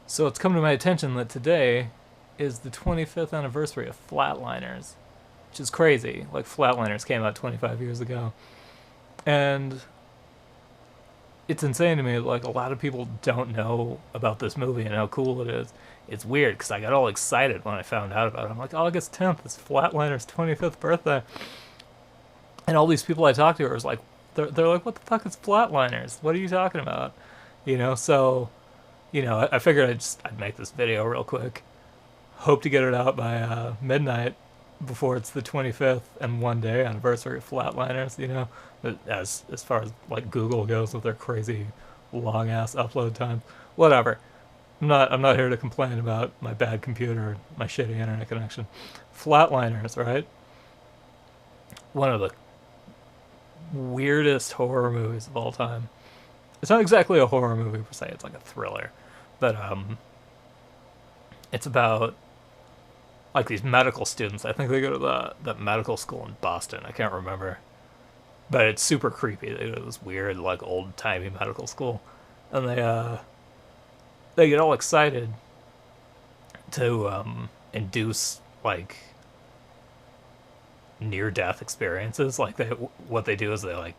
So it's come to my attention that today is the 25th anniversary of Flatliners, which is crazy. Like, Flatliners came out 25 years ago. And it's insane to me, like, a lot of people don't know about this movie and how cool it is. It's weird, because I got all excited when I found out about it. I'm like, August 10th is Flatliners' 25th birthday. And all these people I talked to are like, they're like, what the fuck is Flatliners? What are you talking about? So I figured I'd make this video real quick. Hope to get it out by midnight before it's the 25th and one day anniversary of Flatliners. As far as like Google goes with their crazy long ass upload time. Whatever. I'm not here to complain about my bad computer or my shitty internet connection. Flatliners, right? One of the weirdest horror movies of all time. It's not exactly a horror movie per se, it's like a thriller. But it's about like these medical students. I think they go to the medical school in Boston. I can't remember. But it's super creepy. They go to this weird, like, old timey medical school. And they get all excited to induce like near death experiences. Like what they do is they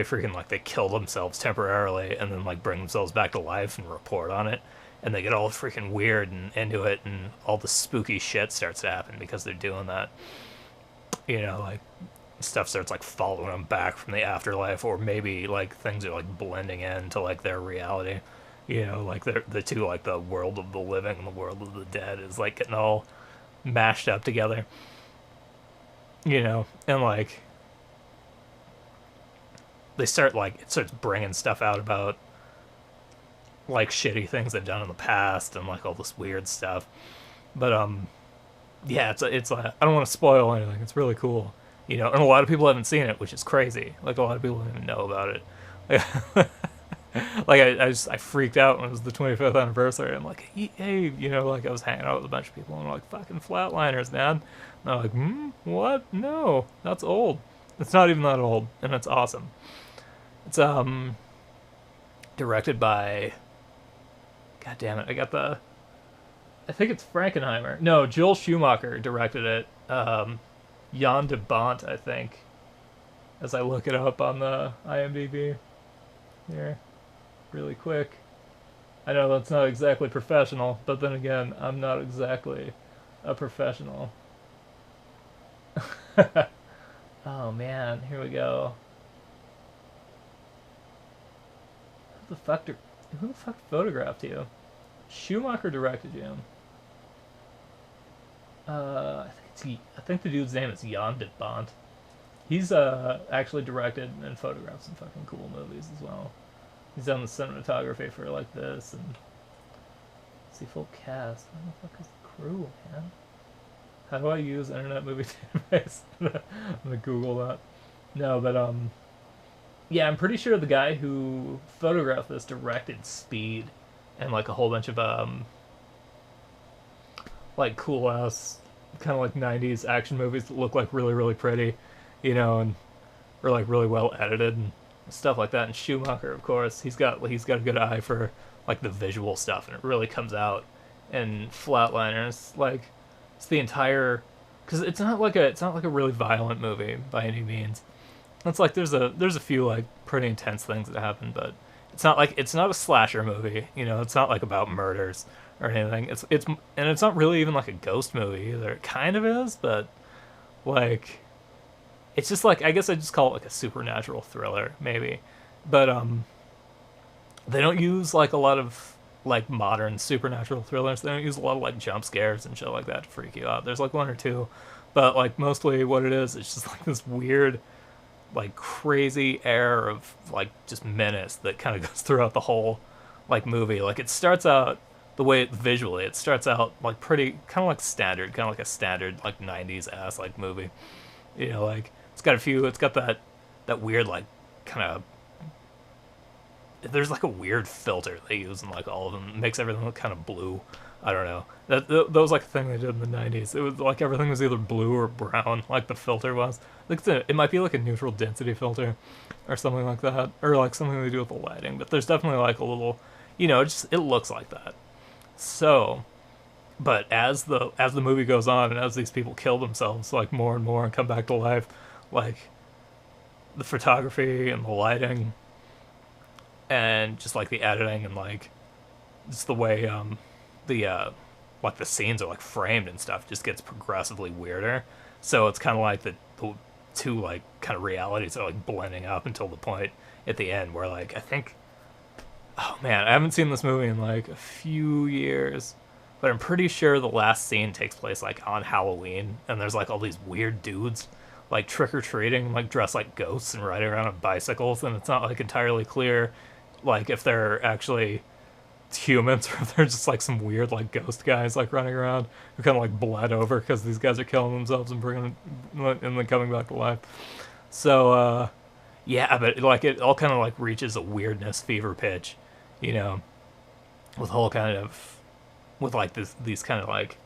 freaking like they kill themselves temporarily and then like bring themselves back to life and report on it, and they get all freaking weird and into it, and all the spooky shit starts to happen because they're doing that. Like stuff starts like following them back from the afterlife, or maybe like things are like blending into like their reality. Like the two, like the world of the living and the world of the dead is like getting all mashed up together. And like they start like it starts bringing stuff out about like shitty things they've done in the past and like all this weird stuff. But yeah, it's I don't want to spoil anything. It's really cool. And a lot of people haven't seen it, which is crazy. Like a lot of people don't even know about it. Like I freaked out when it was the 25th anniversary. I'm like, hey, like I was hanging out with a bunch of people and I'm like, fucking Flatliners, man. And I'm like, what? No, that's old. It's not even that old, and it's awesome. It's directed by, god damn it, I think it's Frankenheimer. No, Joel Schumacher directed it. Jan de Bont, I think, as I look it up on the IMDb here really quick. I know that's not exactly professional, but then again, I'm not exactly a professional. Oh man, here we go. Who the fuck photographed you? Schumacher directed you. I think the dude's name is Jan de Bont. He's actually directed and photographed some fucking cool movies as well. He's done the cinematography for like this, and see full cast. What the fuck is the crew, man? How do I use Internet Movie Database? I'm gonna Google that. No, but yeah, I'm pretty sure the guy who photographed this directed Speed and like a whole bunch of like cool ass kind of like 90s action movies that look like really really pretty, and are like really well edited and stuff like that. And Schumacher, of course, he's got a good eye for like the visual stuff, and it really comes out in Flatliners. Like it's the entire, because it's not like a really violent movie by any means. It's like there's a few like pretty intense things that happen, but it's not a slasher movie. It's not like about murders or anything. It's not really even like a ghost movie either. It kind of is, but like it's just like, I guess I just call it like a supernatural thriller maybe. But they don't use like a lot of like modern supernatural thrillers. They don't use a lot of like jump scares and shit like that to freak you out. There's like one or two, but like mostly what it is, it's just like this weird like crazy air of like just menace that kind of goes throughout the whole like movie. Like it starts out the way visually, it starts out like pretty kind of like standard, kind of like a standard like 90s ass like movie. Like it's got that weird like kind of, there's like a weird filter they use in like all of them. It makes everything look kind of blue. I don't know. That was like a thing they did in the 90s. It was like everything was either blue or brown, like the filter was. Like it might be like a neutral density filter or something like that, or like something they do with the lighting. But there's definitely like a little, it looks like that. So, but as the movie goes on and as these people kill themselves like more and more and come back to life, like the photography and the lighting and just like the editing and like just the way the like the scenes are like framed and stuff just gets progressively weirder. So it's kind of like the two like kind of realities are like blending up until the point at the end where like I think, oh man, I haven't seen this movie in like a few years, but I'm pretty sure the last scene takes place like on Halloween, and there's like all these weird dudes like trick or treating, like dressed like ghosts and riding around on bicycles, and it's not like entirely clear like if they're actually humans or if they're just like some weird like ghost guys like running around who kind of like bled over because these guys are killing themselves and bringing and then coming back to life. So yeah, but like it all kind of like reaches a weirdness fever pitch, you know, with whole kind of with like these kind of like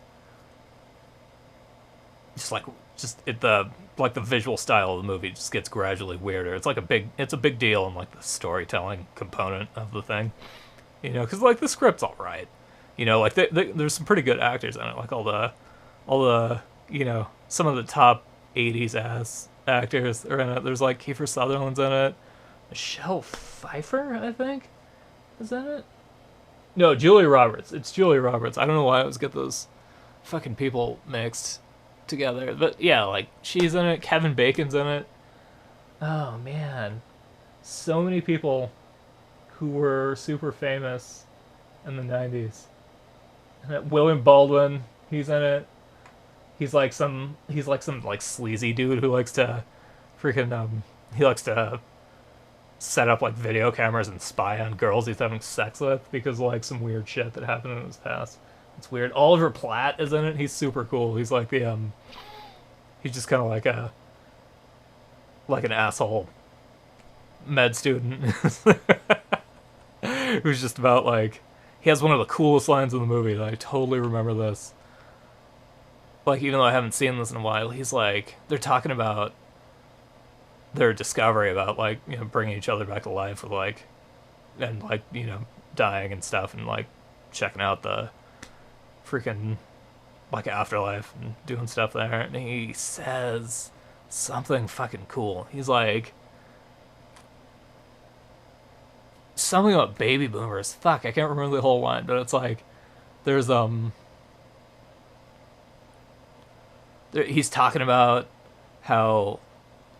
just like just it the like the visual style of the movie just gets gradually weirder. It's a big deal in like the storytelling component of the thing, because like the script's all right, like there's some pretty good actors in it, like all the some of the top '80s ass actors are in it. There's like Kiefer Sutherland's in it, Michelle Pfeiffer I think is in it. No, Julia Roberts. It's Julia Roberts. I don't know why I always get those fucking people mixed together. But yeah, like she's in it. Kevin Bacon's in it. Oh man, so many people who were super famous in the '90s. William Baldwin, he's in it. He's like some like sleazy dude who likes to freaking he likes to set up like video cameras and spy on girls he's having sex with because like some weird shit that happened in his past. It's weird. Oliver Platt is in it. He's super cool. He's like the he's just kind of like an asshole med student who's just about like he has one of the coolest lines in the movie. I totally remember this. Like even though I haven't seen this in a while, he's like they're talking about their discovery about like bringing each other back to life with like and like dying and stuff and like checking out the freaking like afterlife and doing stuff there, and he says something fucking cool. He's like something about baby boomers. Fuck, I can't remember the whole line, but it's like there's he's talking about how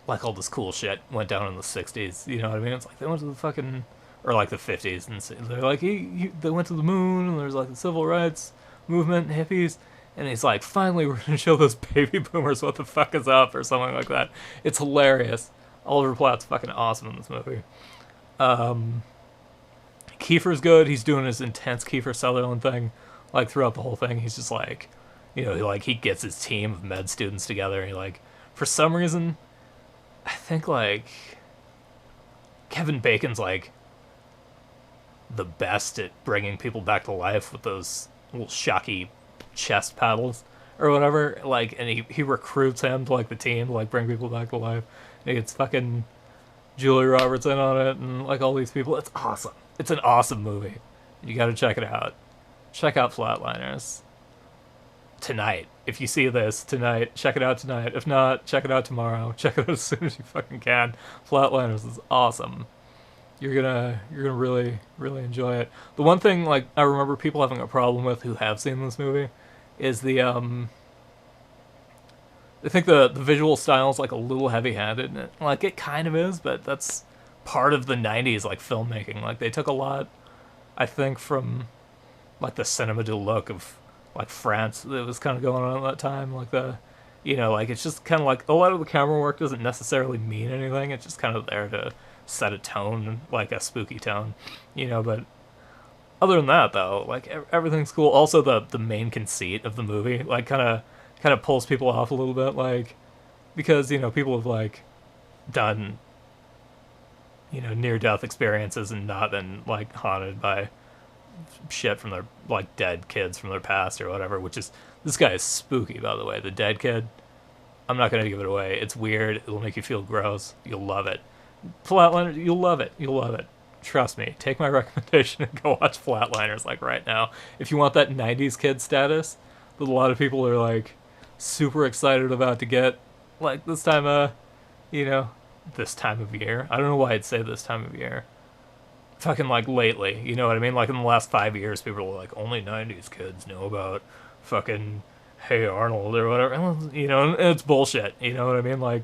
like all this cool shit went down in the '60s. You know what I mean? It's like they went to the fucking or like the '50s, and they're like they went to the moon, and there's like the civil rights movement, and hippies, and he's like, finally we're gonna show those baby boomers what the fuck is up or something like that. It's hilarious. Oliver Platt's fucking awesome in this movie. Kiefer's good. He's doing his intense Kiefer Sutherland thing, like throughout the whole thing. He's just like, he gets his team of med students together, and he like, for some reason, I think like Kevin Bacon's like the best at bringing people back to life with those little shocky chest paddles or whatever. Like, and he recruits him to like the team to like bring people back to life. And it's fucking Julia Roberts in on it and like all these people. It's awesome. It's an awesome movie. You got to check it out. Check out Flatliners tonight. If you see this tonight, check it out tonight. If not, check it out tomorrow. Check it out as soon as you fucking can. Flatliners is awesome. You're gonna really enjoy it. The one thing like I remember people having a problem with who have seen this movie is the I think the visual style is like a little heavy-handed, and like it kind of is, but that's part of the '90s like filmmaking. Like they took a lot, I think, from like the cinema de look of like France that was kind of going on at that time. Like like it's just kind of like a lot of the camera work doesn't necessarily mean anything. It's just kind of there to set a tone, like a spooky tone, But other than that, though, like everything's cool. Also, the main conceit of the movie, like kind of pulls people off a little bit, like because people have like done near death experiences and not been like haunted by shit from their like dead kids from their past or whatever. Which is this guy is spooky, by the way. The dead kid. I'm not gonna give it away. It's weird. It'll make you feel gross. You'll love it. Flatliners, you'll love it. You'll love it. trust me, take my recommendation and go watch Flatliners like right now. If you want that 90s kid status that a lot of people are like super excited about to get like this time you know, this time of year. I don't know why I'd say this time of year. Fucking like lately, you know what I mean? Like in the last 5 years, people are like, only 90s kids know about fucking Hey Arnold or whatever. You know, and it's bullshit. You know what I mean? Like,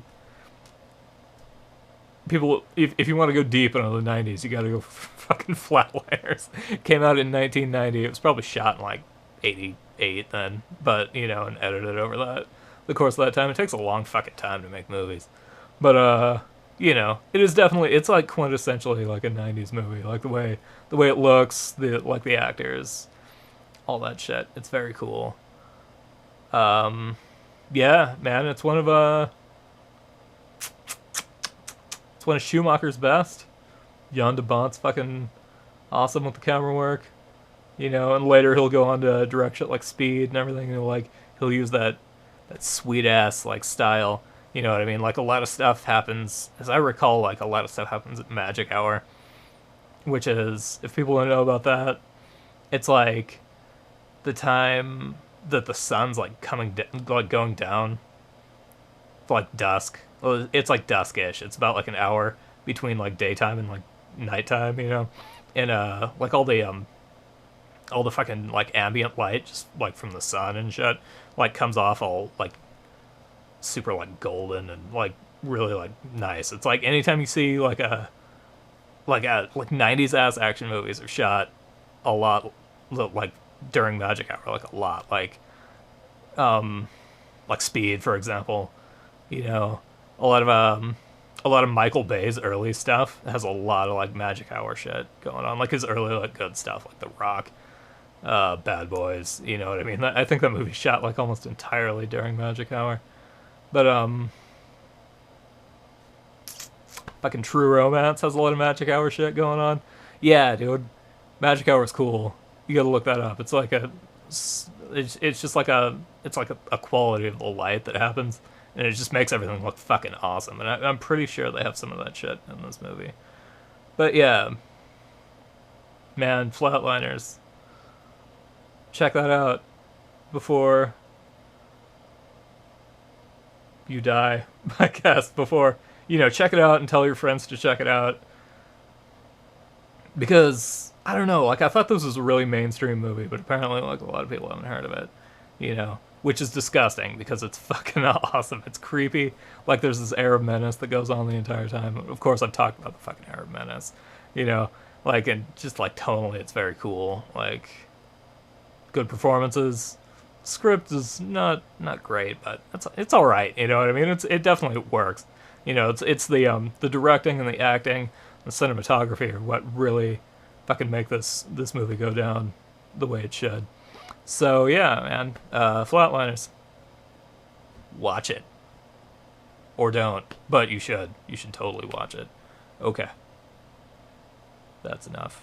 people, if you want to go deep into the 90s, you gotta go fucking Flatliners. Came out in 1990. It was probably shot in like 88 then, but, you know, and edited over the course of that time. It takes a long fucking time to make movies. But, you know, it is definitely, it's like quintessentially like a 90s movie. Like the way it looks, like the actors, all that shit. It's very cool. Yeah, man, it's one of Schumacher's best. Jan de Bont's fucking awesome with the camera work, you know. And later he'll go on to direct shit like Speed and everything. And he'll use that sweet ass like style. You know what I mean? Like a lot of stuff happens, as I recall, like a lot of stuff happens at Magic Hour, which is, if people don't know about that, it's like the time that the sun's like like going down, like dusk. Well, it's like duskish. It's about like an hour between like daytime and like nighttime, you know, and like all the fucking like ambient light just like from the sun and shit like comes off all like super like golden and like really like nice. It's like anytime you see like 90s ass action movies are shot a lot like during Magic Hour, like a lot like Speed, for example. You know, a lot of Michael Bay's early stuff has a lot of like Magic Hour shit going on, like his early like good stuff, like The Rock, Bad Boys. You know what I mean? I think that movie shot like almost entirely during Magic Hour. But fucking True Romance has a lot of Magic Hour shit going on. Yeah, dude, Magic Hour's cool. You gotta look that up. It's like it's just like a quality of the light that happens, and it just makes everything look fucking awesome. And I'm pretty sure they have some of that shit in this movie. But yeah, man, Flatliners. Check that out before you die, I guess. Before, you know, check it out and tell your friends to check it out. Because, I don't know, like, I thought this was a really mainstream movie, but apparently, like, a lot of people haven't heard of it, you know, which is disgusting because it's fucking awesome. It's creepy. Like, there's this air of menace that goes on the entire time. Of course, I've talked about the fucking air of menace, you know, like, and just, like, tonally, it's very cool. Like, good performances. Script is not great, but it's all right. You know what I mean? It definitely works. You know, it's the directing and the acting, the cinematography are what really fucking make this movie go down the way it should. So yeah, man, Flatliners, watch it or don't, but you should totally watch it. Okay, that's enough.